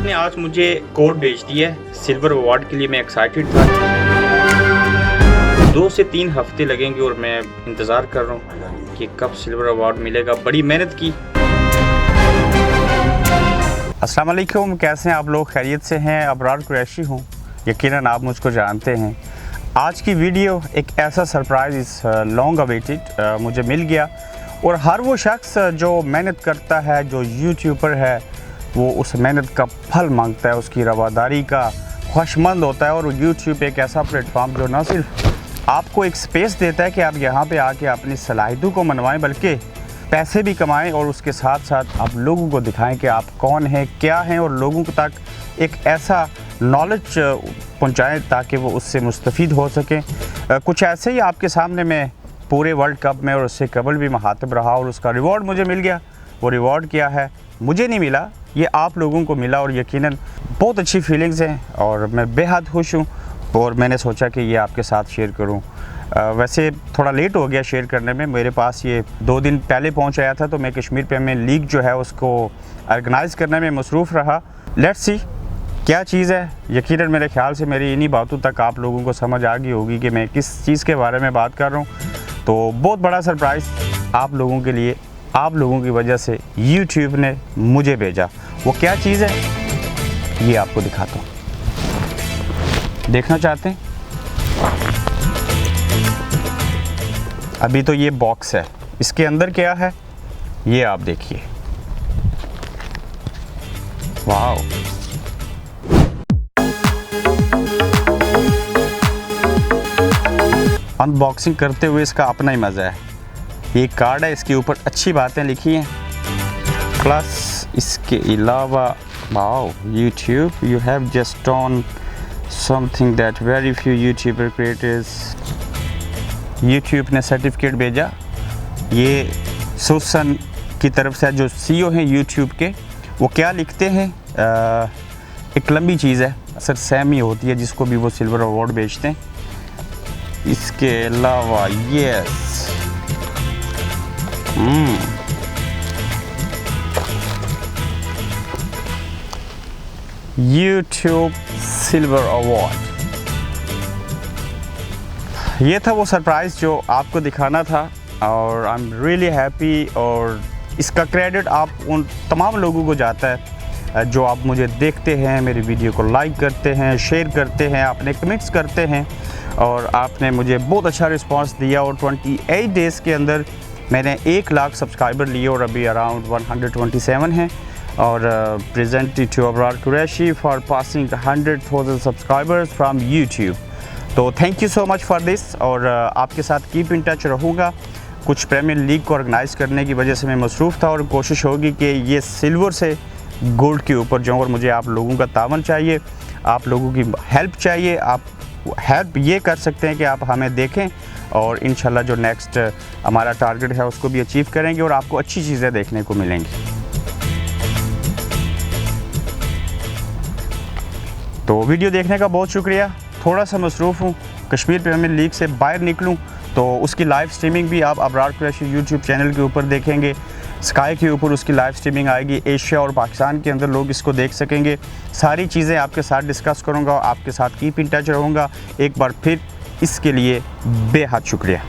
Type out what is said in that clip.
आपने आज मुझे कोड भेज दिया है सिल्वर अवार्ड के लिए। मैं एक्साइटेड था। 2 से 3 हफ्ते लगेंगे और मैं इंतज़ार कर रहा हूँ कि कब सिल्वर अवार्ड मिलेगा। बड़ी मेहनत की। अस्सलाम वालेकुम, कैसे हैं आप लोग? खैरियत से हैं? अबरार कुरैशी हूँ, यकीनन आप मुझको जानते हैं। आज की वीडियो एक ऐसा सरप्राइज़ लॉन्ग अवेटेड मुझे मिल गया। और हर वो शख्स जो मेहनत करता है, जो यूट्यूबर है, वो उस मेहनत का फल मांगता है, उसकी रवादारी का ख्वाहिशमंद होता है। और यूट्यूब एक ऐसा प्लेटफॉर्म जो ना सिर्फ आपको एक स्पेस देता है कि आप यहाँ पे आके अपनी सलाहियतों को मनवाएं, बल्कि पैसे भी कमाएं और उसके साथ साथ आप लोगों को दिखाएं कि आप कौन हैं, क्या हैं, और लोगों तक एक ऐसा नॉलेज पहुँचाएँ ताकि वो उससे मुस्तफ़ीद हो सकें। कुछ ऐसे ही आपके सामने मैं पूरे वर्ल्ड कप में और उससे कबल भी मुखातिब रहा और उसका रिवॉर्ड मुझे मिल गया। वो रिवॉर्ड क्या है? मुझे नहीं मिला, ये आप लोगों को मिला और यकीनन बहुत अच्छी फीलिंग्स हैं और मैं बेहद खुश हूँ। और मैंने सोचा कि ये आपके साथ शेयर करूँ। वैसे थोड़ा लेट हो गया शेयर करने में, मेरे पास ये 2 दिन पहले पहुँच आया था, तो मैं कश्मीर प्रीमियर लीग जो है उसको ऑर्गेनाइज़ करने में मसरूफ़ रहा। लेट्स सी क्या चीज़ है। यकीनन मेरे ख्याल से मेरी इन्हीं बातों तक आप लोगों को समझ आ गई होगी कि मैं किस चीज़ के बारे में बात कर रहा हूँ। तो बहुत बड़ा सरप्राइज़ आप लोगों के लिए, आप लोगों की वजह से YouTube ने मुझे भेजा। वो क्या चीज़ है ये आपको दिखाता हूँ। देखना चाहते हैं? अभी तो ये बॉक्स है, इसके अंदर क्या है ये आप देखिए। वाओ, अनबॉक्सिंग करते हुए इसका अपना ही मज़ा है। ये कार्ड है, इसके ऊपर अच्छी बातें लिखी हैं, प्लस इसके अलावा wow, YouTube you have just done something that very few YouTuber creators। YouTube ने सर्टिफिकेट भेजा। ये सुसन की तरफ से जो CEO हैं YouTube के, वो क्या लिखते हैं, एक लंबी चीज़ है, सर सैमी होती है जिसको भी वो सिल्वर अवार्ड बेचते हैं। इसके अलावा यस YouTube सिल्वर अवार्ड। ये था वो सरप्राइज़ जो आपको दिखाना था और आई एम रियली हैप्पी। और इसका क्रेडिट आप उन तमाम लोगों को जाता है जो आप मुझे देखते हैं, मेरी वीडियो को लाइक करते हैं, शेयर करते हैं, अपने कमेंट्स करते हैं। और आपने मुझे बहुत अच्छा रिस्पांस दिया और 28 डेज़ के अंदर मैंने 1 लाख सब्सक्राइबर लिए और अभी अराउंड 127 हैं। और present to Abrar Qureshi for passing 100,000 subscribers from YouTube. तो thank you so much for this. और आपके साथ कीप इन टच रहूँगा। कुछ प्रीमियर लीग को ऑर्गेनाइज़ करने की वजह से मैं मसरूफ़ था और कोशिश होगी कि ये सिल्वर से गोल्ड के ऊपर जाऊँ। और मुझे आप लोगों का तावन चाहिए, आप लोगों की हेल्प चाहिए। आप हेल्प ये कर सकते हैं कि आप हमें देखें और इंशाल्लाह जो नेक्स्ट हमारा टारगेट है उसको भी अचीव करेंगे और आपको अच्छी चीज़ें देखने को मिलेंगी। तो वीडियो देखने का बहुत शुक्रिया। थोड़ा सा मसरूफ़ हूँ, कश्मीर प्रीमियर लीग से बाहर निकलूँ तो उसकी लाइव स्ट्रीमिंग भी आप अबरार कुरैशी यूट्यूब चैनल के ऊपर देखेंगे। स्काई के ऊपर उसकी लाइव स्ट्रीमिंग आएगी। एशिया और पाकिस्तान के अंदर लोग इसको देख सकेंगे। सारी चीज़ें आपके साथ डिस्कस करूँगा, आपके साथ कीप इन टच रहूँगा। एक बार फिर इसके लिए बेहद शुक्रिया।